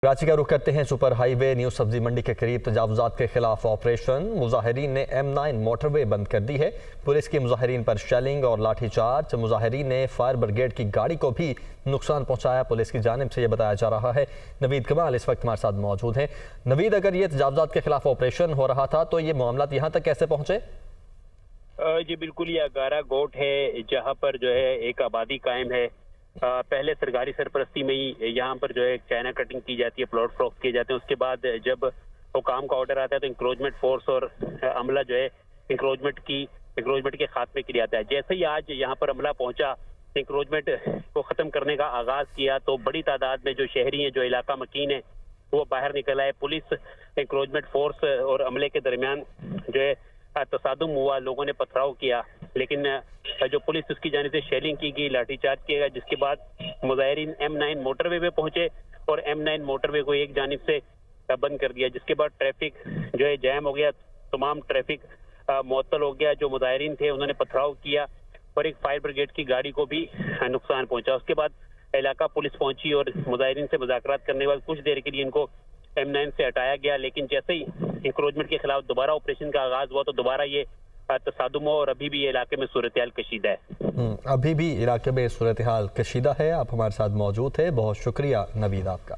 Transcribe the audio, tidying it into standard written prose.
कराची का रुख करते हैं। सुपर हाईवे न्यू सब्जी मंडी के करीब तजावुजात के खिलाफ ऑपरेशन। मुजाहिरीन ने M9 मोटरवे बंद कर दी है। पुलिस की मुजाहिरीन पर शेलिंग और लाठीचार्ज। मुजाहिरीन ने फायर ब्रिगेड की गाड़ी को भी नुकसान पहुंचाया। पुलिस की जानिब से यह बताया जा रहा है। नवीद कमाल इस वक्त हमारे साथ मौजूद हैं। नवीद, अगर ये तजावुजात के खिलाफ ऑपरेशन हो रहा था तो ये मामला यहाँ तक कैसे पहुंचे? जी बिल्कुल, ये अगारा गोट है जहाँ पर जो है एक आबादी कायम है। पहले सरकारी सरपरस्ती में ही यहाँ पर जो है चाइना कटिंग की जाती है, प्लॉट फ्लॉट किए जाते हैं। उसके बाद जब हुकाम का ऑर्डर आता है तो इंक्रोचमेंट फोर्स और अमला जो है इंक्रोचमेंट के खात्मे के लिए आता है। जैसे ही आज यहाँ पर अमला पहुंचा, इंक्रोचमेंट को खत्म करने का आगाज किया तो बड़ी तादाद में जो शहरी हैं, जो इलाका मकीन है, वो बाहर निकल आए। पुलिस इंक्रोचमेंट फोर्स और अमले के दरमियान जो है तसादुम हुआ, लोगों ने पथराव किया, लेकिन जो पुलिस उसकी जानिब से शेलिंग की गई, लाठीचार्ज किया गया, जिसके बाद मुजाहिरीन M9 मोटरवे पे पहुंचे और M9 मोटरवे को एक जानिब से बंद कर दिया, जिसके बाद ट्रैफिक जो है जैम हो गया, तमाम ट्रैफिक मुअत्तल हो गया। जो मुजाहिरीन थे उन्होंने पथराव किया और एक फायर ब्रिगेड की गाड़ी को भी नुकसान पहुंचा। उसके बाद इलाका पुलिस पहुंची और मुजाहिरीन से मुज़ाकरात करने के बाद कुछ देर के लिए इनको M9 से हटाया गया, लेकिन जैसे ही इंक्रोचमेंट के खिलाफ दोबारा ऑपरेशन का आगाज हुआ तो दोबारा ये तसादुम हुआ और अभी भी ये इलाके में सूरत हाल कशीदा है। अभी भी इलाके में सूरत हाल कशीदा है। आप हमारे साथ मौजूद है। बहुत शुक्रिया नवीद आपका।